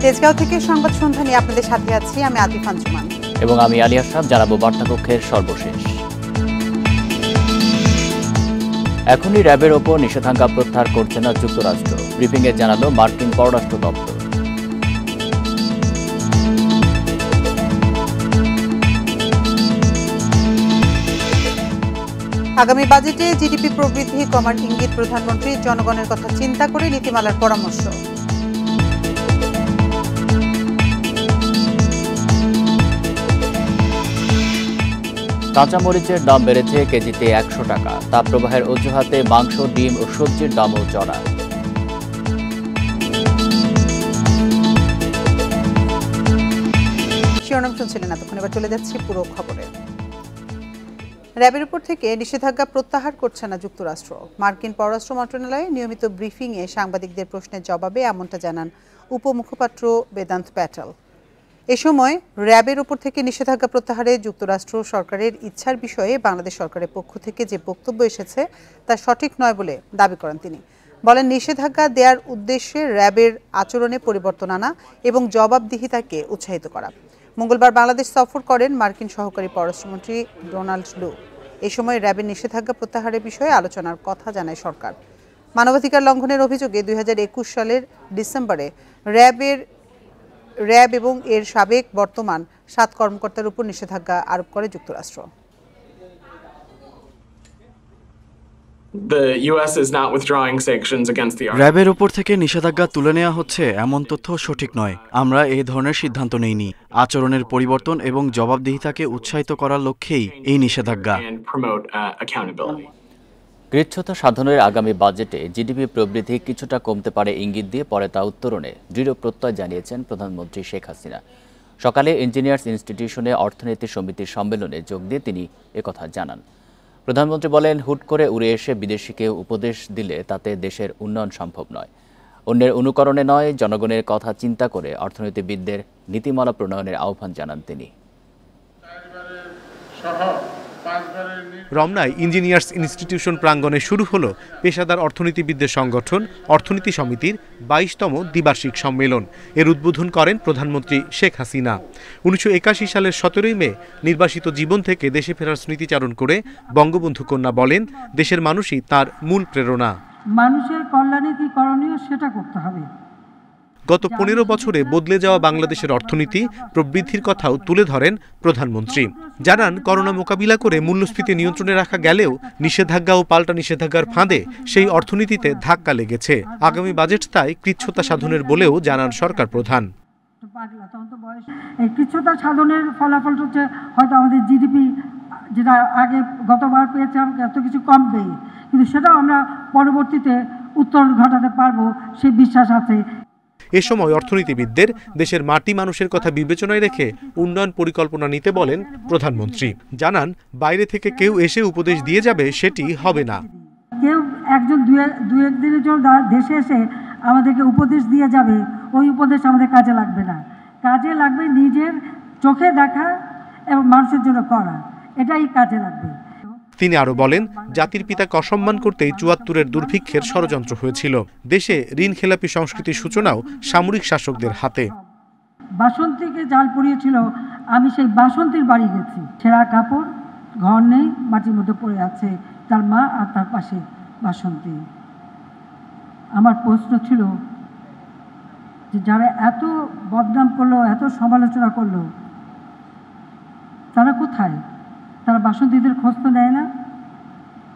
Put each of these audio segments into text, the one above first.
তেজগাঁও থেকে সংবাদ সন্ধ্যা নিয়ে আপনাদের সাথে আছি আমি আতিফ আঞ্জুমান এবং আমি আলী আশরাফ। জানাবো বার্তাকক্ষের সর্বশেষ। এখনই র্যাবের ওপর নিষেধাজ্ঞা প্রত্যাহার করছে না যুক্তরাষ্ট্র, ব্রিফিংয়ে জানালো মার্কিন পররাষ্ট্র দপ্তর। আগামী বাজেটে জিডিপি প্রবৃদ্ধি কমার ইঙ্গিত প্রধানমন্ত্রী, জনগণের কথা চিন্তা করে নীতিমালার পরামর্শ। কাঁচামরিচের দাম বেড়েছে কেজিতে ১০০ টাকা। তাপপ্রবাহের অজুহাতে মাংস, ডিম ও সবজির দামও চড়া। শিরোনাম শুনছিলেন এতক্ষণ, এবার চলে যাচ্ছে পুরো খবরে। র্যাবের উপর থেকে নিষেধাজ্ঞা প্রত্যাহার করছে না যুক্তরাষ্ট্র। মার্কিন পররাষ্ট্র মন্ত্রণালয়ে নিয়মিত ব্রিফিংয়ে সাংবাদিকদের প্রশ্নের জবাবে এমনটা জানান উপমুখপাত্র বেদান্ত প্যাটেল। এ সময় র্যাবের উপর থেকে নিষেধাজ্ঞা প্রত্যাহারে যুক্তরাষ্ট্র সরকারের ইচ্ছার বিষয়ে বাংলাদেশ সরকারের পক্ষ থেকে যে বক্তব্য এসেছে তা সঠিক নয় বলে দাবি করেন তিনি। বলেন, নিষেধাজ্ঞা দেওয়ার উদ্দেশ্যে র্যাবের আচরণে পরিবর্তন আনা এবং জবাবদিহিতাকে উৎসাহিত করা। মঙ্গলবার বাংলাদেশ সফর করেন মার্কিন সহকারী পররাষ্ট্রমন্ত্রী ডোনাল্ড লু। এ সময় র্যাবের নিষেধাজ্ঞা প্রত্যাহারের বিষয়ে আলোচনার কথা জানায় সরকার। মানবাধিকার লঙ্ঘনের অভিযোগে ২০২১ সালের ডিসেম্বরে র্যাব এবং এর সাবেক বর্তমান ৭ কর্মকর্তার উপর নিষেধাজ্ঞা আরোপ করে যুক্তরাষ্ট্র। র্যাবের উপর থেকে নিষেধাজ্ঞা তুলে নেওয়া হচ্ছে এমন তথ্য সঠিক নয়। আমরা এই ধরনের সিদ্ধান্ত নেইনি। আচরণের পরিবর্তন এবং জবাবদিহিতাকে উৎসাহিত করার লক্ষ্যেই এই নিষেধাজ্ঞা। কৃচ্ছ্রতা সাধনের আগামী বাজেটে জিডিপি প্রবৃদ্ধি কিছুটা কমতে পারে ইঙ্গিত দিয়ে পরে তা উত্তরণে দৃঢ় প্রত্যয় জানিয়েছেন প্রধানমন্ত্রী শেখ হাসিনা। সকালে ইঞ্জিনিয়ার্স ইনস্টিটিউশনে অর্থনীতি সমিতির সম্মেলনে যোগ দিয়ে তিনি একথা জানান। প্রধানমন্ত্রী বলেন, হুট করে উড়ে এসে বিদেশি কেউ উপদেশ দিলে তাতে দেশের উন্নয়ন সম্ভব নয়। অন্যের অনুকরণে নয়, জনগণের কথা চিন্তা করে অর্থনীতিবিদদের নীতিমালা প্রণয়নের আহ্বান জানান তিনি। রমনায় ইঞ্জিনিয়ার্স ইনস্টিটিউশন প্রাঙ্গণে শুরু হলো পেশাদার অর্থনীতিবিদদের সংগঠন অর্থনীতি সমিতির ২২তম দ্বিবার্ষিক সম্মেলন। এর উদ্বোধন করেন প্রধানমন্ত্রী শেখ হাসিনা। ১৯৮১ সালের ১৭ই মে নির্বাসিত জীবন থেকে দেশে ফেরার স্মৃতিচারণ করে বঙ্গবন্ধু কন্যা বলেন, দেশের মানুষই তার মূল প্রেরণা। মানুষের কল্যাণে কি করণীয় সেটা করতে হবে। গত ১৫ বছরে বদলে যাওয়া বাংলাদেশের অর্থনীতি প্রবৃদ্ধির কথাও তুলে ধরেন প্রধানমন্ত্রী। জানান, করোনা মোকাবিলা করে মূল্যস্ফীতি নিয়ন্ত্রণে রাখা গেলেও নিষেধাজ্ঞা ও পাল্টা নিষেধাজ্ঞার ফাঁদে সেই অর্থনীতিতে ধাক্কা লেগেছে। আগামী বাজেট তাই কৃচ্ছ্রতা সাধনের বলেও জানান সরকার প্রধান। এই কৃচ্ছ্রতা সাধনের ফলাফল হচ্ছে হয়তো আমাদের জিডিপি যেটা আগে গতবার পেয়েছিলাম এত কিছু কমবে, কিন্তু সেটাও আমরা পরবর্তীতে উত্তরণ ঘটাতে পারবো সেই বিশ্বাস আছে। এ সময় অর্থনীতিবিদদের দেশের মাটি মানুষের কথা বিবেচনায় রেখে উন্নয়ন পরিকল্পনা নিতে বলেন প্রধানমন্ত্রী। জানান, বাইরে থেকে কেউ এসে উপদেশ দিয়ে যাবে সেটি হবে না। কেউ একজন দু একদিনের জন্য দেশে এসে আমাদেরকে উপদেশ দিয়ে যাবে, ওই উপদেশ আমাদের কাজে লাগবে না। কাজে লাগবে নিজের চোখে দেখা এবং মানুষের জন্য করা, এটাই কাজে লাগবে। তিনি আরো বলেন, জাতির পিতাকে অসম্মান করতেই ৭৪-এর দুর্ভিক্ষের ষড়যন্ত্র হয়েছিল। দেশে ঋণ খেলাপি সংস্কৃতির সূচনাও সামরিক শাসকদের হাতে। বাসন্তীকে জাল পড়িয়েছিল, আমি সেই বাসন্তীর বাড়ি গেছি। ছেঁড়া কাপড়, ঘর নেই, মাটির মধ্যে পড়ে আছে তার মা আর তার পাশে বাসন্তী। আমার প্রশ্ন ছিল যে যারা এত বদনাম করলো, এত সমালোচনা করলো, তারা কোথায়? তারা বাসন্তীদের খোঁজ তো নেয় না।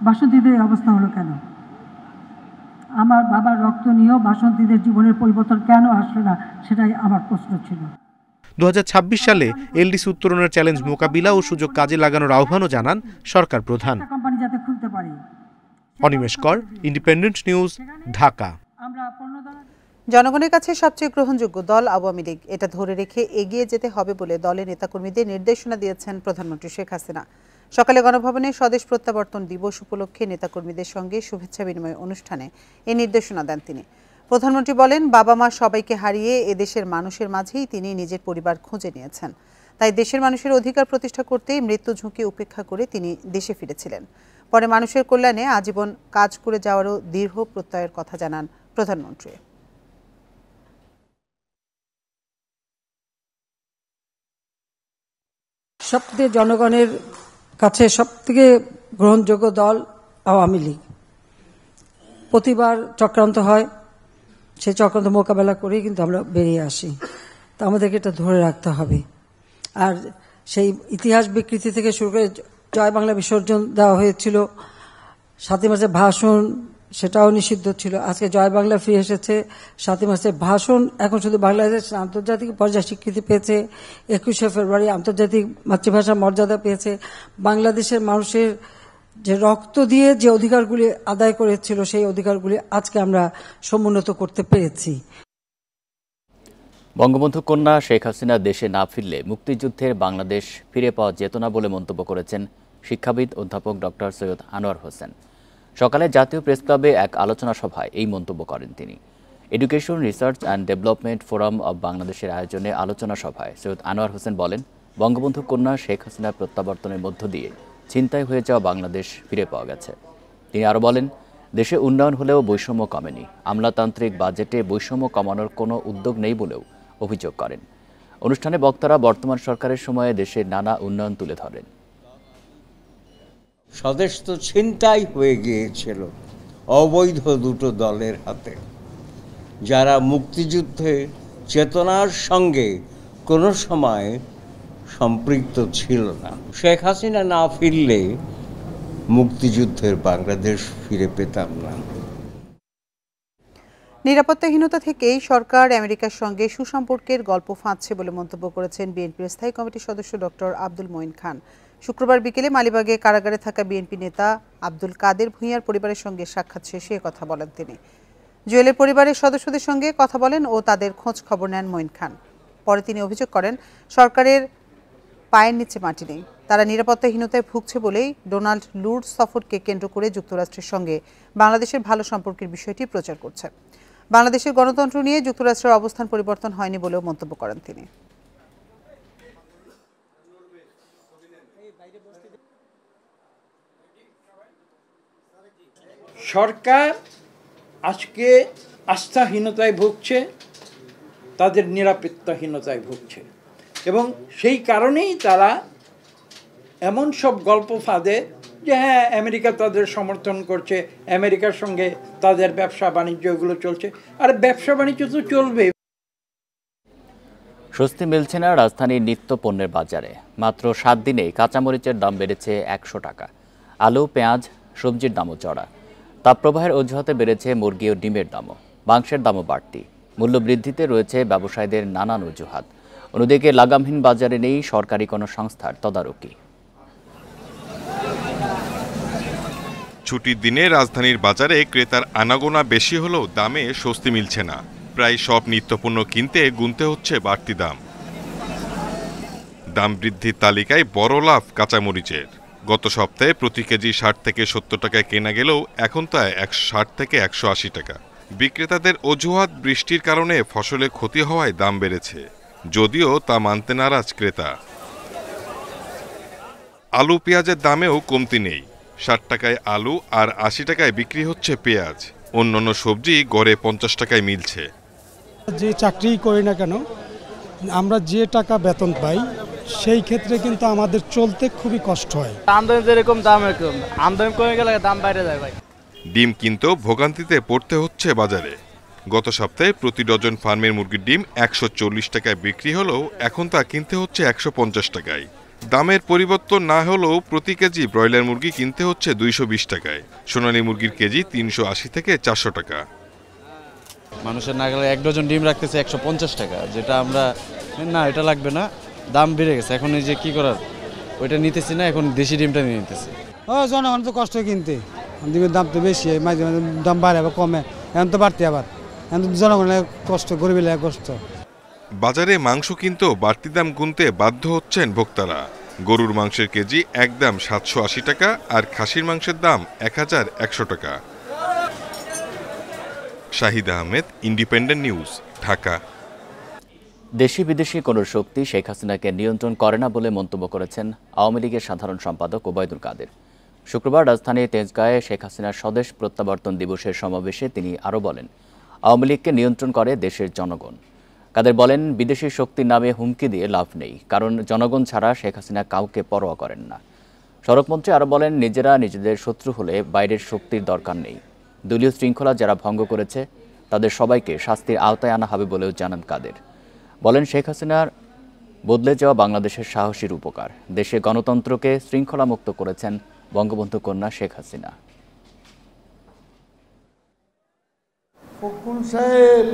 বাসন্তীদের এই অবস্থা হলো কেন? আমার বাবার রক্ত নিয়েও বাসন্তীদের জীবনের পরিবর্তন কেন আসলো না, সেটাই আমার প্রশ্ন ছিল। ২০২৬ সালে এলডিসি উত্তরণের চ্যালেঞ্জ মোকাবিলা ও সুযোগ কাজে লাগানোর আহ্বানও জানান সরকার প্রধান। কোম্পানি যাতে খুলতে পারি। অনিমেষ কর, ইন্ডিপেন্ডেন্ট নিউজ, ঢাকা। জনগণের কাছে সবচেয়ে গ্রহণযোগ্য দল আওয়ামী লীগ, এটা ধরে রেখে এগিয়ে যেতে হবে বলে দলের নেতাকর্মীদের নির্দেশনা দিয়েছেন প্রধানমন্ত্রী শেখ হাসিনা। সকালে গণভবনে স্বদেশ প্রত্যাবর্তন দিবস উপলক্ষে নেতাকর্মীদের সঙ্গে শুভেচ্ছা বিনিময় অনুষ্ঠানে এই নির্দেশনা দেন তিনি। প্রধানমন্ত্রী বলেন, বাবা মা সবাইকে হারিয়ে এদেশের মানুষের মাঝেই তিনি নিজের পরিবার খুঁজে নিয়েছেন। তাই দেশের মানুষের অধিকার প্রতিষ্ঠা করতেই মৃত্যু ঝুঁকি উপেক্ষা করে তিনি দেশে ফিরেছিলেন। পরে মানুষের কল্যাণে আজীবন কাজ করে যাওয়ারও দৃঢ় প্রত্যয়ের কথা জানান প্রধানমন্ত্রী। সবথেকে জনগণের কাছে সবথেকে গ্রহণযোগ্য দল আওয়ামী লীগ। প্রতিবার চক্রান্ত হয়, সেই চক্রান্ত মোকাবেলা করেই কিন্তু আমরা বেরিয়ে আসি। তা আমাদেরকে এটা ধরে রাখতে হবে। আর সেই ইতিহাস বিকৃতি থেকে শুরু করে জয় বাংলা বিসর্জন দেওয়া হয়েছিল, 7ই মার্চের ভাষণ সেটাও নিষিদ্ধ ছিল। আজকে জয় বাংলা ফিরে এসেছে, 7ই মার্চের ভাষণ এখন শুধু বাংলাদেশ আন্তর্জাতিক পর্যায়ে স্বীকৃতি পেয়েছে, 21শে ফেব্রুয়ারি আন্তর্জাতিক মাতৃভাষার মর্যাদা পেয়েছে। বাংলাদেশের মানুষের যে রক্ত দিয়ে যে অধিকারগুলি আদায় করেছিল সেই অধিকারগুলি আজকে আমরা সমুন্নত করতে পেরেছি। বঙ্গবন্ধু কন্যা শেখ হাসিনা দেশে না ফিরলে মুক্তিযুদ্ধের বাংলাদেশ ফিরে পাওয়া যেত না বলে মন্তব্য করেছেন শিক্ষাবিদ অধ্যাপক ডক্টর সৈয়দ আনোয়ার হোসেন। সকালে জাতীয় প্রেস ক্লাবে এক আলোচনা সভায় এই মন্তব্য করেন তিনি। Education research and development forum of বাংলাদেশের আয়োজনে আলোচনা সভায় সৈয়দ আনোয়ার হোসেন বলেন, বঙ্গবন্ধু কন্যা শেখ হাসিনার প্রত্যাবর্তনের মধ্য দিয়ে ছিনতাই হয়ে যাওয়া বাংলাদেশ ফিরে পাওয়া গেছে। তিনি আরও বলেন, দেশে উন্নয়ন হলেও বৈষম্য কমেনি। আমলাতান্ত্রিক বাজেটে বৈষম্য কমানোর কোনো উদ্যোগ নেই বলেও অভিযোগ করেন। অনুষ্ঠানে বক্তারা বর্তমান সরকারের সময়ে দেশের নানা উন্নয়ন তুলে ধরেন। স্বদেশ তো ছিনতাই হয়ে গিয়েছিল অবৈধ দুটো দলের হাতে, যারা মুক্তিযুদ্ধে চেতনার সঙ্গে কোনো সময় সম্পৃক্ত ছিল না। শেখ হাসিনা না ফিরলে মুক্তিযুদ্ধের বাংলাদেশ ফিরে পেতাম না। নিরাপত্তাহীনতা থেকেই সরকার আমেরিকার সঙ্গে সুসম্পর্কের গল্প ফাঁদছে বলে মন্তব্য করেছেন বিএনপির স্থায়ী কমিটির সদস্য ডক্টর আব্দুল মঈন খান। শুক্রবার বিকেলে মালিবাগে কারাগারে থাকা বিএনপি নেতা আব্দুল কাদের ভূঁইয়ার পরিবারের সঙ্গে সাক্ষাৎ শেষে কথা বলেন তিনি। জুয়েলের পরিবারের সদস্যদের সঙ্গে কথা বলেন ও তাদের খোঁজ খবর নেন মঈন খান। পরে তিনি অভিযোগ করেন, সরকারের পায়ের নিচে মাটি নেই। তারা নিরাপত্তাহীনতায় ভুগছে বলেই ডোনাল্ড লুর্ডস সফরকে কেন্দ্র করে যুক্তরাষ্ট্রের সঙ্গে বাংলাদেশের ভালো সম্পর্কের বিষয়টি প্রচার করছে। বাংলাদেশের গণতন্ত্র নিয়ে যুক্তরাষ্ট্রের অবস্থান পরিবর্তন হয়নি বলেও মন্তব্য করেন তিনি। সরকার আজকে আস্থাহীনতায় ভুগছে, তাদের নিরাপত্তাহীনতায় ভুগছে, এবং সেই কারণেই তারা এমন সব গল্প ফাঁদে যে হ্যাঁ আমেরিকা তাদের সমর্থন করছে, আমেরিকার সঙ্গে তাদের ব্যবসা বাণিজ্য এগুলো চলছে। আর ব্যবসা বাণিজ্য তো চলবে। স্বস্তি মিলছে না রাজধানীর নিত্য পণ্যের বাজারে। মাত্র 7 দিনেই কাঁচামরিচের দাম বেড়েছে 100 টাকা। আলু, পেঁয়াজ, সবজির দামও চড়া। তাপপ্রবাহের অজুহাতে বেড়েছে মুরগি ও ডিমের দামও। মাংসের দামও বাড়তি। মূল্য বৃদ্ধিতে রয়েছে ব্যবসায়ীদের নানান অজুহাত। অন্যদিকে লাগামহীন বাজারে নেই সরকারি কোনো সংস্থার তদারকি। ছুটির দিনে রাজধানীর বাজারে ক্রেতার আনাগোনা বেশি হলেও দামে স্বস্তি মিলছে না। প্রায় সব নিত্যপণ্য কিনতে গুনতে হচ্ছে বাড়তি দাম। দাম বৃদ্ধির তালিকায় বড় লাভ কাঁচামরিচের। গত সপ্তাহে প্রতি কেজি 60 থেকে 70 টাকায় কেনা গেলেও এখন তা 160 থেকে 180 টাকা। বিক্রেতাদের অজুহাত, বৃষ্টির কারণে ফসলে ক্ষতি হওয়ায় দাম বেড়েছে, যদিও তা মানতে নারাজ ক্রেতা। আলু, পেঁয়াজের দামেও কমতি নেই। 60 টাকায় আলু আর 80 টাকায় বিক্রি হচ্ছে পেঁয়াজ। অন্যান্য সবজি গড়ে 50 টাকায় মিলছে। যে চাকরি করি না কেন, আমরা যে টাকা বেতন পাই সেই ক্ষেত্রে কিন্তু আমাদের চলতে খুবই কষ্ট হয়। আমদানি যেরকম দাম এরকম, আমদানি কমে গেলে দাম বাইরে যায় ভাই। ডিম কিনতেও ভোগান্তিতে পড়তে হচ্ছে বাজারে। গত সপ্তাহে প্রতি ডজন ফার্মের মুরগির ডিম 140 টাকায় বিক্রি হলেও এখন তা কিনতে হচ্ছে 150 টাকায়। দামের পরিবর্তন না হলেও প্রতি কেজি ব্রয়লার মুরগি কিনতে হচ্ছে 220 টাকায়। সোনালী মুরগির কেজি 380 থেকে 400 টাকা। মানুষের নাগালে 1 ডজন ডিম রাখতেছে 150 টাকা, যেটা আমরা না, এটা লাগবে না, দাম বেড়ে গেছে। এখন এই যে কি করার, ওইটা নিতেছি না, এখন দেশি ডিমটা নিয়ে নিতেছি। জনগণ তো কষ্ট কিনতে, ডিমের দাম তো বেশি, মাঝে মাঝে দাম বাড়ে আবার কমে, এখন তো বাড়তি, আবার এখন তো জনগণের কষ্ট, গরিবের কষ্ট। বাজারে মাংস কিনতেও বাড়তি দাম গুনতে বাধ্য হচ্ছেন ভোক্তারা। গরুর মাংসের কেজি একদম 780 টাকা আর খাসির মাংসের দাম 1100 টাকা। Shahid Ahmed, independent News, Dhaka. দেশি বিদেশি কোনো শক্তি শেখ হাসিনাকে নিয়ন্ত্রণ করে না বলে মন্তব্য করেছেন আওয়ামী লীগের সাধারণ সম্পাদক ওবায়দুল কাদের। শুক্রবার রাজধানীর তেজগাঁয়ে শেখ হাসিনার স্বদেশ প্রত্যাবর্তন দিবসের সমাবেশে তিনি আরও বলেন, আওয়ামী লীগকে নিয়ন্ত্রণ করে দেশের জনগণ। কাদের বলেন, বিদেশি শক্তির নামে হুমকি দিয়ে লাভ নেই, কারণ জনগণ ছাড়া শেখ হাসিনা কাউকে পরোয়া করেন না। সড়কমন্ত্রী আরও বলেন, নিজেরা নিজেদের শত্রু হলে বাইরের শক্তির দরকার নেই। দলীয় শৃঙ্খলা যারা ভঙ্গ করেছে তাদের সবাইকে শাস্তির আওতায় আনা হবে বলেও জানান কাদের। বলেন, শেখ হাসিনার বদলে যাওয়া বাংলাদেশের সাহসীর উপকার। দেশে গণতন্ত্রকে শৃঙ্খলামুক্ত করেছেন বঙ্গবন্ধু কন্যা শেখ হাসিনা। ফখরুল সাহেব,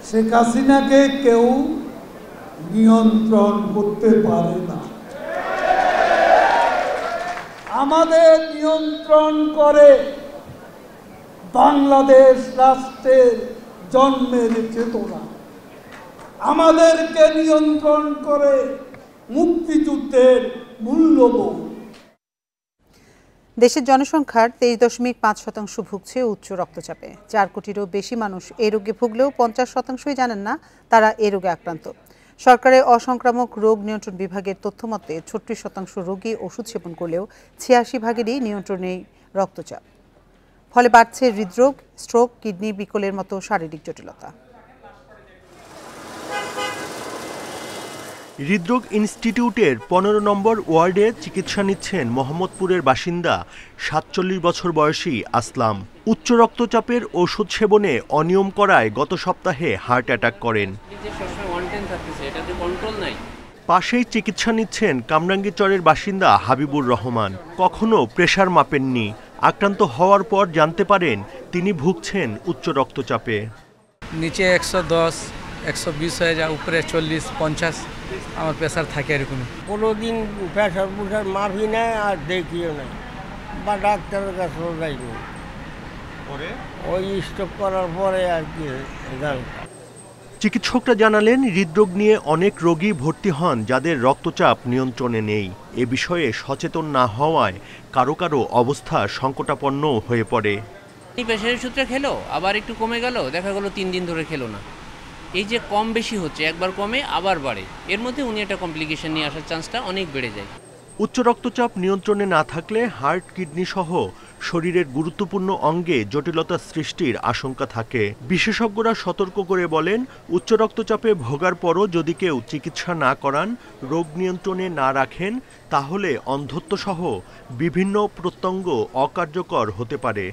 শেখ হাসিনাকে কেউ নিয়ন্ত্রণ করতে পারে না। আমাদের নিয়ন্ত্রণ করে বাংলাদেশ রাষ্ট্রের জন্মের চেতনা, আমাদেরকে নিয়ন্ত্রণ করে মুক্তিযুদ্ধের মূল্যবোধ। দেশের জনসংখ্যার 23.5% ভুগছে উচ্চ রক্তচাপে। 4 কোটিরও বেশি মানুষ এই রোগে ভুগলেও 50%ই জানেন না তারা এই রোগে আক্রান্ত। সরকারের অসংক্রামক রোগ নিয়ন্ত্রণ বিভাগের তথ্যমতে 36% রোগী ওষুধ সেবন করলেও 86%ই নিয়ন্ত্রণেই রক্তচাপ। ফলে বাড়ছে হৃদরোগ, স্ট্রোক, কিডনি বিকলের মতো শারীরিক জটিলতা। হৃদরোগ ইনস্টিটিউটের 15 নম্বর ওয়ার্ডে চিকিৎসা নিচ্ছেন মোহাম্মদপুরের বাসিন্দা 47 বছর বয়সী আসলাম। উচ্চ রক্তচাপের ওষুধ সেবনে অনিয়ম করায় গত সপ্তাহে হার্ট অ্যাটাক করেন। পাশেই চিকিৎসা নিচ্ছেন কামরাঙ্গীচরের বাসিন্দা হাবিবুর রহমান। কখনো প্রেশার মাপেননি। আক্রান্ত হওয়ার পর জানতে পারেন তিনি ভুগছেন উচ্চ রক্তচাপে। নিচে 110, 120 হয়ে যায়, উপরে 40, 50 আমার প্রেশার থাকে এরকম। কোনোদিন প্রেশার মাপি নাই আর দেখিও নাই, বা ডাক্তারের কাছেও যাইনি। ওই স্ট্রোক করার পরে আর কি। চিকিৎসকরা জানালেন, হৃদরোগ নিয়ে অনেক রোগী ভর্তি হন যাদের রক্তচাপ নিয়ন্ত্রণে নেই। এ বিষয়ে সচেতন না হওয়ায় কারো কারো অবস্থা সংকটাপন্ন হয়ে পড়ে। প্রেশারের সূত্রে খেলো, আবার একটু কমে গেল, দেখা গেল 3 দিন ধরে খেলো না। এই যে কম বেশি হচ্ছে, একবার কমে আবার বাড়ে, এর মধ্যে উনি একটা কমপ্লিকেশন নিয়ে আসার চান্সটা অনেক বেড়ে যায়। উচ্চ রক্তচাপ নিয়ন্ত্রণে না থাকলে হার্ট, কিডনি সহ শরীরের গুরুত্বপূর্ণ অঙ্গে জটিলতা সৃষ্টির আশঙ্কা থাকে। বিশেষজ্ঞরা সতর্ক করে বলেন, উচ্চ রক্তচাপে ভোগার পরও যদি কেউ চিকিৎসা না করান, রোগ নিয়ন্ত্রণে না রাখেন, তাহলে অন্ধত্ব সহ বিভিন্ন প্রত্যঙ্গ অকার্যকর হতে পারে।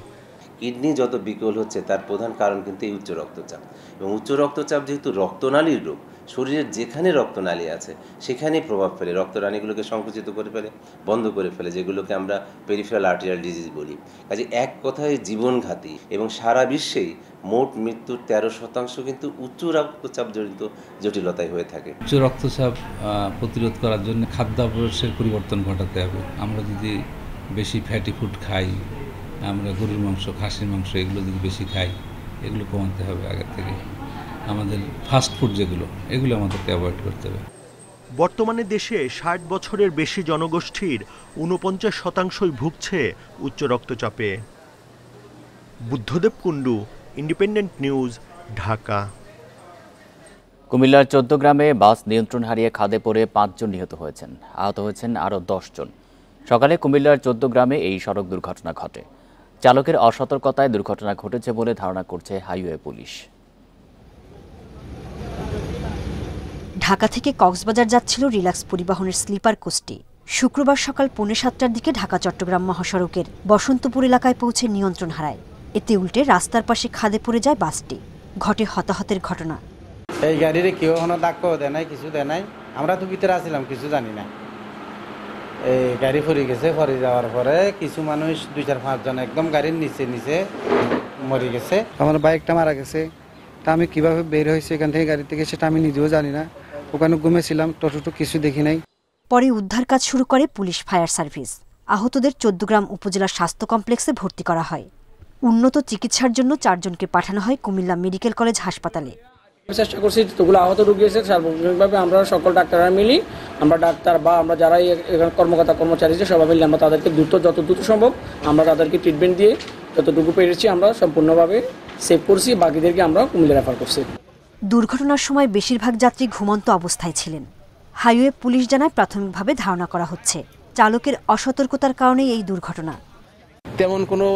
কিডনি যত বিকল হচ্ছে তার প্রধান কারণ কিন্তু এই উচ্চ রক্তচাপ। এবং উচ্চ রক্তচাপ যেহেতু রক্তনালীর রোগ, শরীরের যেখানে রক্তনালী আছে সেখানেই প্রভাব ফেলে, রক্তনালীগুলোকে সংকুচিত করে ফেলে, বন্ধ করে ফেলে, যেগুলোকে আমরা পেরিফেরাল আর্টেরিয়াল ডিজিজ বলি। কাজে এক কথায় জীবনঘাতী। এবং সারা বিশ্বেই মোট মৃত্যুর 13% কিন্তু উচ্চ রক্তচাপ জড়িত জটিলতায় হয়ে থাকে। উচ্চ রক্তচাপ প্রতিরোধ করার জন্য খাদ্যাভ্যাসের পরিবর্তন ঘটাতে হবে। আমরা যদি বেশি ফ্যাটি ফুড খাই, আমরা গরুর মাংস, খাসির মাংস এগুলো যদি বেশি খাই, এগুলো কমাতে হবে আগে থেকে। আমাদের ফাস্ট ফুড যেগুলো, এগুলো আমাদেরকে অ্যাভয়েড করতে হবে। বর্তমানে দেশে 60 বছরের বেশি জনগোষ্ঠীর 49%ই ভুগছে উচ্চ রক্তচাপে। Buddhadeb Kundu, Independent News, Dhaka. কুমিল্লার 14 গ্রামে বাস নিয়ন্ত্রণ হারিয়ে খাদে পড়ে 5 জন নিহত হয়েছেন, আহত হয়েছেন আরও 10 জন। সকালে কুমিল্লার 14 গ্রামে এই সড়ক দুর্ঘটনা ঘটে। চালকের অসতর্কতায় দুর্ঘটনা ঘটেছে বলে ধারণা করছে হাইওয়ে পুলিশ। ঢাকা থেকে কক্সবাজার যাচ্ছিল রিল্যাক্স পরিবহনের স্লিপার কোচটি। শুক্রবার সকাল 6:45টার দিকে ঢাকা চট্টগ্রাম মহাসড়কের বসন্তপুর এলাকায় পৌঁছে নিয়ন্ত্রণ হারায়। এতে উল্টে রাস্তার পাশে খাদে পড়ে যায় বাসটি। ঘটে হতাহতের ঘটনা। এই গাড়ির কেউ এখনো ধাক্কাও দেয় নাই, কিছু দেয় নাই। আমরা তো ভিতরে আসছিলাম, কিছু জানি না। এই গাড়ি ফরি গেছে, ফরি যাওয়ার পরে কিছু মানুষ 2-4-5 জন একদম গাড়ির নিচে মরে গেছে। আমার বাইকটা মারা গেছে। তা আমি কিভাবে বের হয়েছে এখান থেকে গাড়ি থেকে সেটা আমি নিজেও জানি না। ওখানে ঘুমেছিলাম, টোটো কিছু দেখি নাই। পরে উদ্ধার কাজ শুরু করে পুলিশ, ফায়ার সার্ভিস। আহতদের 14 গ্রাম উপজেলা স্বাস্থ্য কমপ্লেক্সে ভর্তি করা হয়। উন্নত চিকিৎসার জন্য 4 জনকে পাঠানো হয় কুমিল্লা মেডিকেল কলেজ হাসপাতালে। চেষ্টা করছি যতগুলো আহত রোগী আছে সার্বজনীনভাবে আমরা সকল ডাক্তাররা মিলি, আমরা ডাক্তার বা আমরা যারা এখানে কর্মকর্তা কর্মচারী আছে সবাই মিলে আমরা তাদেরকে যত দ্রুত সম্ভব আমরা তাদেরকে ট্রিটমেন্ট দিয়ে যতটুকু পেরেছি আমরা সম্পূর্ণভাবে সেভ করছি। বাকিদেরকে আমরা কুমিল্লা রেফার করছি। দুর্ঘটনার সময় বেশিরভাগ যাত্রী ঘুমন্ত অবস্থায় ছিলেন। হাইওয়ে পুলিশ জানায় প্রাথমিকভাবে ধারণা করা হচ্ছে চালকের অসতর্কতার কারণেই এই দুর্ঘটনা। তেমন কোনো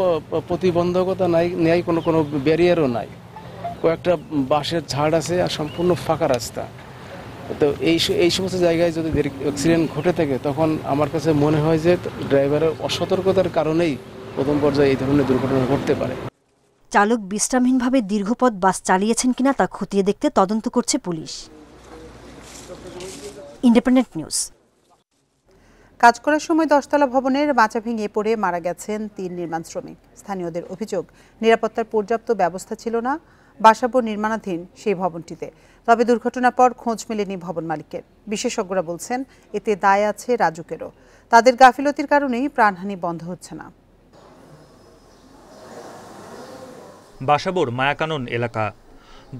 প্রতিবন্ধকতা নাই, কোনো ব্যারিয়ারও নাই, কয়েকটা বাঁশের ঝাড় আছে আর সম্পূর্ণ ফাঁকা রাস্তা। তো এই সমস্ত জায়গায় যদি অ্যাক্সিডেন্ট ঘটে থাকে তখন আমার কাছে মনে হয় যে ড্রাইভারের অসতর্কতার কারণেই প্রথম পর্যায়ে এই ধরনের দুর্ঘটনা ঘটতে পারে। চালক বিশ্রামহীনভাবে দীর্ঘপথ বাস চালিয়েছেন কিনা তা খতিয়ে দেখতে তদন্ত করছে পুলিশ। Independent news. কাজ করার সময় 10তলা ভবনের মাচা ভেঙে পড়ে মারা গেছেন 3 নির্মাণ শ্রমিক। স্থানীয়দের অভিযোগ, নিরাপত্তার পর্যাপ্ত ব্যবস্থা ছিল না বাসাবোর নির্মাণাধীন সেই ভবনটিতে। তবে দুর্ঘটনার পর খোঁজ মেলেনি ভবন মালিকের। বিশেষজ্ঞরা বলছেন এতে দায় আছে রাজুকেরও। তাদের গাফিলতির কারণেই প্রাণহানি বন্ধ হচ্ছে না। বাসাবোর মায়াকানন এলাকা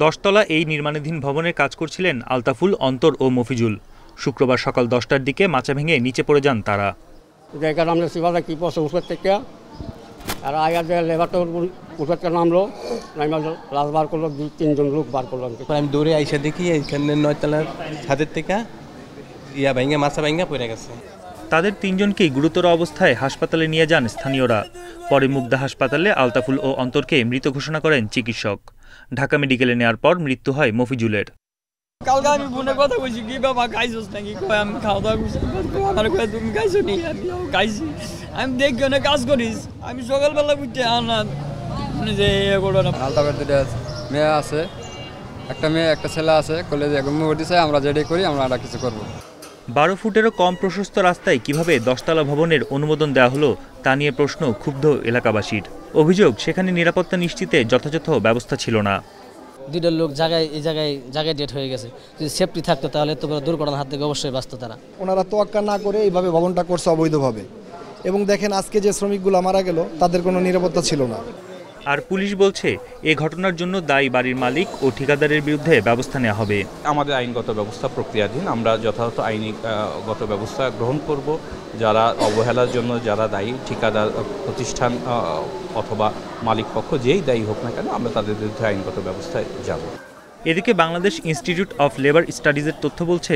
10তলা এই নির্মাণাধীন ভবনের কাজ করছিলেন আলতাফুল, অন্তর ও মফিজুল। শুক্রবার সকাল 10টার দিকে মাচা ভেঙে নিচে পড়ে যান তারা। আর আয়ার লেবারটা উপরটা নামলো, লাশ বার করলো, 2-3 লোক বার করলো। আমি দৌড়ে আইসা দেখি এইখানে 9তলার ছাদের থেকে ভেঙে মাছা ভেঙে পড়ে গেছে। তাদের 3 জনকেই গুরুতর অবস্থায় হাসপাতালে নিয়ে যান স্থানীয়রা। পরে মুগদা হাসপাতালে আলতাফুল ও অন্তরকে মৃত ঘোষণা করেন চিকিৎসক। ঢাকা মেডিকেলে নেওয়ার পর মৃত্যু হয় মফিজুলের। কালকে আমি ফোনে কথা বলছি, কি বাবা খাইছিস নাকি? কয় আমি খাওয়া দাওয়া করছি। আমার কয় তুমি খাইছো নি? আমি খাইছি। আমি দেখি অনেক কাজ করিস। আমি সকালবেলা বুঝতে আনা যে আলতাফের 2টা মেয়ে আছে, একটা মেয়ে একটা ছেলে আছে। কলেজে এখন উঠেছে, আমরা যেটা করি আমরা আর কিছু করবো। 12 ফুটেরও কম প্রশস্ত রাস্তায় কিভাবে 10তলা ভবনের অনুমোদন দেওয়া হলো তা নিয়ে প্রশ্ন ক্ষুব্ধ এলাকাবাসীর। অভিযোগ, সেখানে নিরাপত্তা নিশ্চিতে যথাযথ ব্যবস্থা ছিল না। 2টা লোক এই জায়গায় ডেট হয়ে গেছে। যদি সেফটি থাকতো তাহলে তো দুর্ঘটনার হাত থেকে অবশ্যই বাঁচত তারা। ওনারা তোয়াক্কা না করে এইভাবে ভবনটা করছে অবৈধভাবে। এবং দেখেন আজকে যে শ্রমিকগুলো মারা গেল তাদের কোনো নিরাপত্তা ছিল না। আর পুলিশ বলছে এ ঘটনার জন্য দায়ী বাড়ির মালিক ও ঠিকাদারের বিরুদ্ধে ব্যবস্থা নেওয়া হবে। আমাদের আইনগত ব্যবস্থা প্রক্রিয়াধীন, আমরা যথাযথ আইনগত ব্যবস্থা গ্রহণ করব। যারা অবহেলার জন্য যারা দায়ী, ঠিকাদার প্রতিষ্ঠান অথবা মালিক পক্ষ যেই দায়ী হোক না কেন, আমরা তাদের বিরুদ্ধে আইনগত ব্যবস্থায় যাব। এদিকে বাংলাদেশ ইনস্টিটিউট অফ লেবার স্টাডিজের তথ্য বলছে,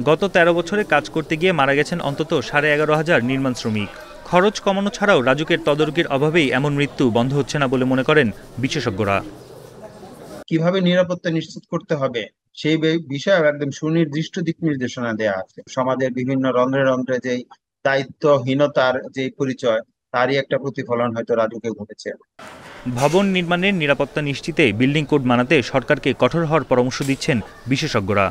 গত 13 বছরে কাজ করতে গিয়ে মারা গেছেন অন্তত 11,500 নির্মাণ শ্রমিক। খরচ কমানো ছাড়াও রাজুকের তদারকির অভাবেই এমন মৃত্যু বন্ধ হচ্ছে না বলে মনে করেন বিশেষজ্ঞরা। কিভাবে নিরাপত্তা নিশ্চিত করতে হবে সেই বিষয়ে একদম সুনির্দিষ্ট দিক নির্দেশনা দেওয়া আছে। সমাজের বিভিন্ন রন্ধ্রে রন্ধ্রে যে দায়িত্বহীনতার যে পরিচয়, তারই একটা প্রতিফলন হয়তো রাজুকে ঘটেছে। ভবন নির্মাণের নিরাপত্তা নিশ্চিতে বিল্ডিং কোড মানাতে সরকারকে কঠোর হওয়ার পরামর্শ দিচ্ছেন বিশেষজ্ঞরা।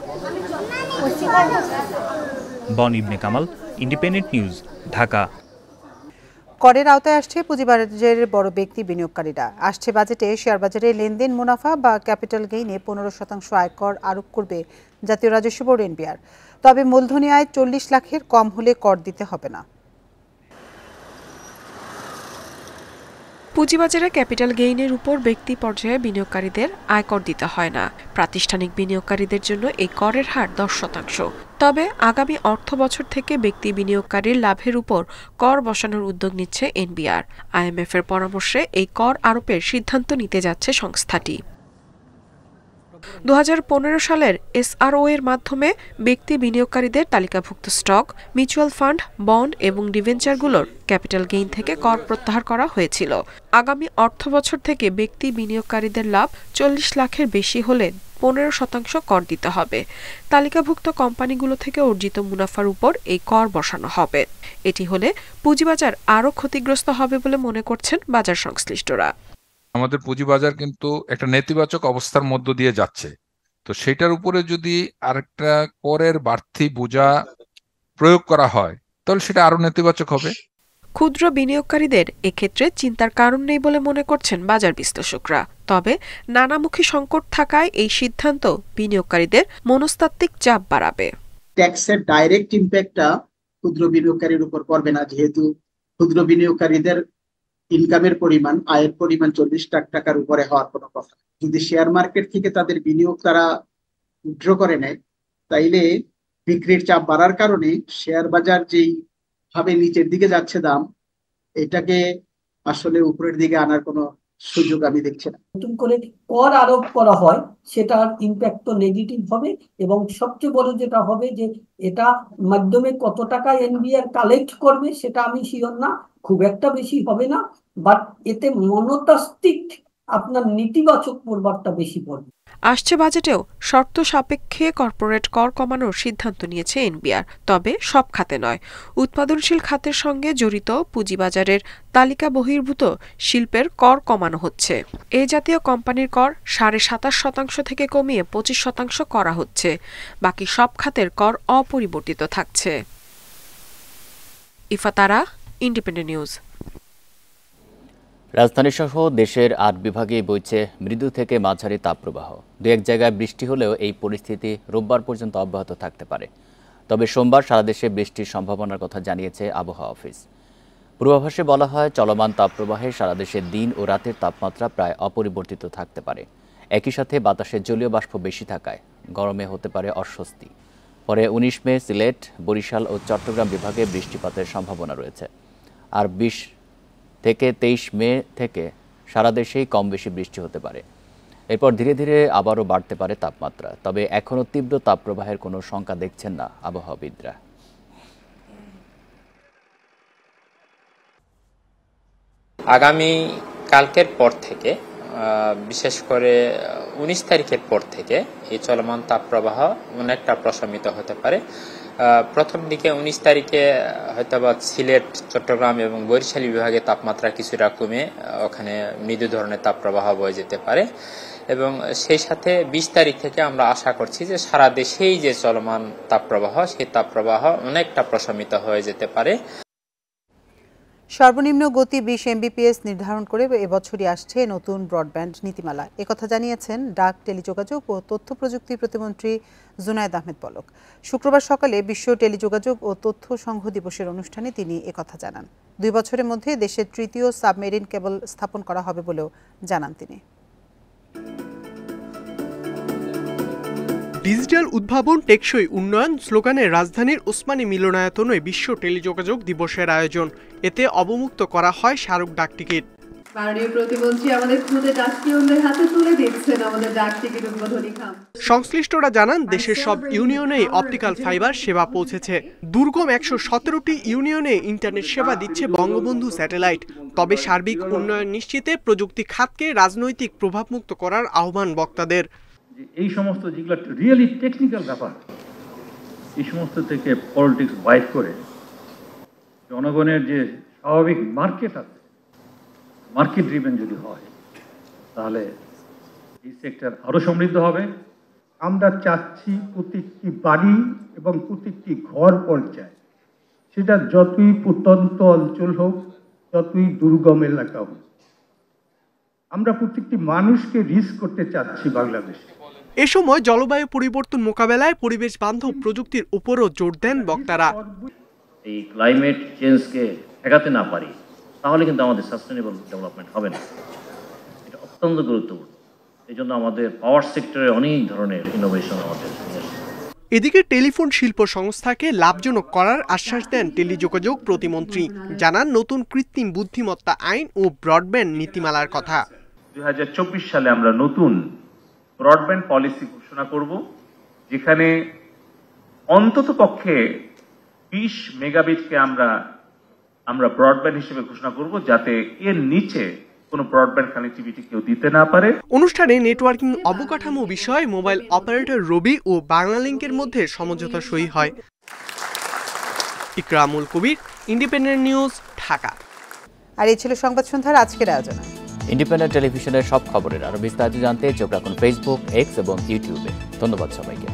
বন ইবনে কামাল, ইন্ডিপেন্ডেন্ট নিউজ, ঢাকা। করের আওতায় আসছে পুঁজিবাজারের বড় ব্যক্তি বিনিয়োগকারীরা। আসছে বাজেটে শেয়ার বাজারে লেনদেন মুনাফা বা ক্যাপিটাল গেইনে 15% আয়কর আরোপ করবে জাতীয় রাজস্ব বোর্ড এনবিআর। তবে মূলধনী আয় 40 লাখের কম হলে কর দিতে হবে না। পুঁজিবাজারে ক্যাপিটাল গেইনের উপর ব্যক্তি পর্যায়ে বিনিয়োগকারীদের আয়কর দিতে হয় না। প্রাতিষ্ঠানিক বিনিয়োগকারীদের জন্য এই করের হার 10%। তবে আগামী অর্থ বছর থেকে ব্যক্তি বিনিয়োগকারীর লাভের উপর কর বসানোর উদ্যোগ নিচ্ছে এনবিআর। আইএমএফ এর পরামর্শে এই কর আরোপের সিদ্ধান্ত নিতে যাচ্ছে সংস্থাটি। 2015 সালের এসআরও এর মাধ্যমে ব্যক্তি বিনিয়োগকারীদের তালিকাভুক্ত স্টক, মিউচুয়াল ফান্ড, বন্ড এবং ডিবেঞ্চারগুলোর ক্যাপিটাল গেইন থেকে কর প্রত্যাহার করা হয়েছিল। আগামী অর্থ বছর থেকে ব্যক্তি বিনিয়োগকারীদের লাভ 40 লাখের বেশি হলে 15% কর দিতে হবে। তালিকাভুক্ত কোম্পানিগুলো থেকে অর্জিত মুনাফার উপর এই কর বসানো হবে। এটি হলে পুঁজিবাজার আরও ক্ষতিগ্রস্ত হবে বলে মনে করছেন বাজার সংশ্লিষ্টরা। আমাদের পুঁজিবাজার কিন্তু একটা নেতিবাচক অবস্থার মধ্য দিয়ে যাচ্ছে, তো সেটার উপরে যদি আরেকটা করের বাড়তি বোঝা প্রয়োগ করা হয় তাহলে সেটা আরো নেতিবাচক হবে। ক্ষুদ্র বিনিয়োগকারীদের এক্ষেত্রে চিন্তার কারণ নেই বলে মনে করছেন বাজার বিশ্লেষকরা। তবে নানামুখী সংকট থাকায় এই সিদ্ধান্ত বিনিয়োগকারীদের মনস্তাত্ত্বিক চাপ বাড়াবে। ট্যাক্সের ডাইরেক্ট ইম্প্যাক্টটা ক্ষুদ্র বিনিয়োগকারীর উপর পড়বে না, যেহেতু ক্ষুদ্র বিনিয়োগকারীদের ইনকামের পরিমাণ, আয়ের পরিমাণ 40 লাখ টাকার উপরে হওয়ার কোনো কথা। যদি শেয়ার মার্কেট থেকে তাদের বিনিয়োগ তারা উইথড্র করে নেয়, তাইলে বিক্রির চাপ বাড়ার কারণে শেয়ার বাজার যেই ভাবে নিচের দিকে যাচ্ছে দাম, এটাকে আসলে উপরের দিকে আনার কোনো সুযোগ আমি দেখছি না। নতুন করে কর আরোপ করা হয়, সেটার ইম্প্যাক্ট তো নেগেটিভ হবে, এবং সবচেয়ে বড় যেটা হবে যে এটা মাধ্যমে কত টাকা এনবিআর কালেক্ট করবে সেটা আমি শিওর না, খুব একটা বেশি হবে না, বাট এতে মনস্তাত্ত্বিক আপনার নেতিবাচক প্রভাবটা বেশি পড়বে। আসছে বাজেটেও শর্ত সাপেক্ষে কর্পোরেট কর কমানোর সিদ্ধান্ত নিয়েছে এনবিআর, তবে সব খাতে নয়। উৎপাদনশীল খাতের সঙ্গে জড়িত পুঁজিবাজারের তালিকা বহির্ভূত শিল্পের কর কমানো হচ্ছে। এ জাতীয় কোম্পানির কর 27.5% থেকে কমিয়ে 25% করা হচ্ছে। বাকি সব খাতের কর অপরিবর্তিত থাকছে। ইফাতারা, ইন্ডিপেন্ডেন্ট নিউজ। রাজধানী সহ দেশের 8 বিভাগেই বইছে মৃদু থেকে মাঝারি তাপপ্রবাহ। দু এক জায়গায় বৃষ্টি হলেও এই পরিস্থিতি রোববার পর্যন্ত অব্যাহত থাকতে পারে। তবে সোমবার সারা দেশে বৃষ্টির সম্ভাবনার কথা জানিয়েছে আবহাওয়া অফিস। পূর্বাভাসে বলা হয়, চলমান তাপপ্রবাহে সারা দেশে দিন ও রাতের তাপমাত্রা প্রায় অপরিবর্তিত থাকতে পারে। একই সাথে বাতাসে জলীয় বাষ্প বেশি থাকায় গরমে হতে পারে অস্বস্তি। পরে 19 মে সিলেট, বরিশাল ও চট্টগ্রাম বিভাগে বৃষ্টিপাতের সম্ভাবনা রয়েছে। আর 20 থেকে 23 মে থেকে সারা দেশেই কম বেশি বৃষ্টি হতে পারে। এরপর ধীরে ধীরে আবারও বাড়তে পারে তাপমাত্রা। তবে এখনও তীব্র তাপপ্রবাহের কোনো শঙ্কা দেখছেন না আবহাওয়াবিদরা। আগামী কালকের পর থেকে, বিশেষ করে 19 তারিখের পর থেকে এই চলমান তাপপ্রবাহ অনেকটা প্রশমিত হতে পারে। প্রথম দিকে 19 তারিখে হয়তোবা সিলেট, চট্টগ্রাম এবং বরিশাল বিভাগে তাপমাত্রা কিছুটা কমে ওখানে মৃদু ধরনের তাপপ্রবাহ বয়ে যেতে পারে এবং সেই সাথে 20 তারিখ থেকে আমরা আশা করছি যে সারা দেশেই যে চলমান তাপপ্রবাহ, সেই তাপপ্রবাহ অনেকটা প্রশমিত হয়ে যেতে পারে। সর্বনিম্ন গতি 20 MBPS নির্ধারণ করে এবছরই আসছে নতুন ব্রডব্যান্ড নীতিমালা। একথা জানিয়েছেন ডাক, টেলিযোগাযোগ ও তথ্য প্রযুক্তি প্রতিমন্ত্রী জুনায়েদ আহমেদ পলক। শুক্রবার সকালে বিশ্ব টেলিযোগাযোগ ও তথ্য সংঘ দিবসের অনুষ্ঠানে তিনি একথা জানান। 2 বছরের মধ্যে দেশের তৃতীয় সাবমেরিন কেবল স্থাপন করা হবে বলেও জানান তিনি। ডিজিটাল উদ্ভাবন, টেকসই উন্নয়ন স্লোগানে রাজধানীর ওসমানী মিলনায়তনে বিশ্ব টেলিযোগাযোগ দিবসের আয়োজন। এতে অবমুক্ত করা হয় স্মারক ডাক টিকিট। মাননীয় প্রতিমন্ত্রী আমাদের খুদে ডাকটিয়নদের হাতে তুলে দিচ্ছেন আমাদের ডাক টিকিট উদ্বোধনী খাম। সংশ্লিষ্টরা জানান, দেশের সব ইউনিয়নেই অপটিক্যাল ফাইবার সেবা পৌঁছেছে। দুর্গম 117টি ইউনিয়নে ইন্টারনেট সেবা দিচ্ছে বঙ্গবন্ধু স্যাটেলাইট। তবে সার্বিক উন্নয়ন নিশ্চিতে প্রযুক্তি খাতকে রাজনৈতিক প্রভাবমুক্ত করার আহ্বান বক্তাদের। এই সমস্ত যেগুলো রিয়েলি টেকনিক্যাল ব্যাপার, এই সমস্ত থেকে পলিটিক্স বাইট করে জনগণের যে স্বাভাবিক মার্কেট আছে, মার্কেট ড্রিভেন যদি হয়, তাহলে এই সেক্টর আরো সমৃদ্ধ হবে। আমরা চাচ্ছি প্রত্যেকটি বাড়ি এবং প্রত্যেকটি ঘর পর্যায়ে, সেটা যতই প্রত্যন্ত অঞ্চল হোক, যতই দুর্গম এলাকা হোক, আমরা প্রত্যেকটি মানুষকে রিচ করতে চাচ্ছি বাংলাদেশে। এ সময় জলবায়ু পরিবর্তন মোকাবেলায় পরিবেশ বান্ধব প্রযুক্তির উপরও জোর দেন বক্তারা। এই ক্লাইমেট চেঞ্জকে ঠেকাতে না পারি, তাহলে কিন্তু আমাদের সাস্টেনেবল ডেভেলপমেন্ট হবে না। এটা অত্যন্ত গুরুত্বপূর্ণ। এই জন্য আমাদের পাওয়ার সেক্টরে অনেক ধরনের ইনোভেশন আমাদের। এদিকে টেলিফোন শিল্প সংস্থাকে লাভজনক করার আশ্বাস দেন টেলিযোগাযোগ প্রতিমন্ত্রী। জানান, নতুন কৃত্রিম বুদ্ধিমত্তা আইন ও ব্রডব্যান্ড নীতিমালার কথা। 2024 সালে আমরা নতুন ব্রডব্যান্ড পলিসি ঘোষণা করব, যেখানে অন্তত পক্ষে 20 মেগাবিটকে আমরা ব্রডব্যান্ড হিসেবে ঘোষণা করব, যাতে এর নিচে কোনো ব্রডব্যান্ড কানেক্টিভিটি কেউ দিতে না পারে। অনুষ্ঠানে নেটওয়ার্কিং অবকাঠামো বিষয়ে মোবাইল অপারেটর রবি ও বাংলালিংকের মধ্যে সমঝোতা সই হয়। ইকরামুল কবির, ইন্ডিপেন্ডেন্ট নিউজ, ঢাকা। আর এই ছিল সংবাদ সন্ধ্যার আজকের আয়োজন। ইন্ডিপেন্ডেন্ট টেলিভিশনের সব খবরের আরো বিস্তারিত জানতে চোখ রাখুন ফেসবুক, এক্স এবং ইউটিউবে। ধন্যবাদ সবাইকে।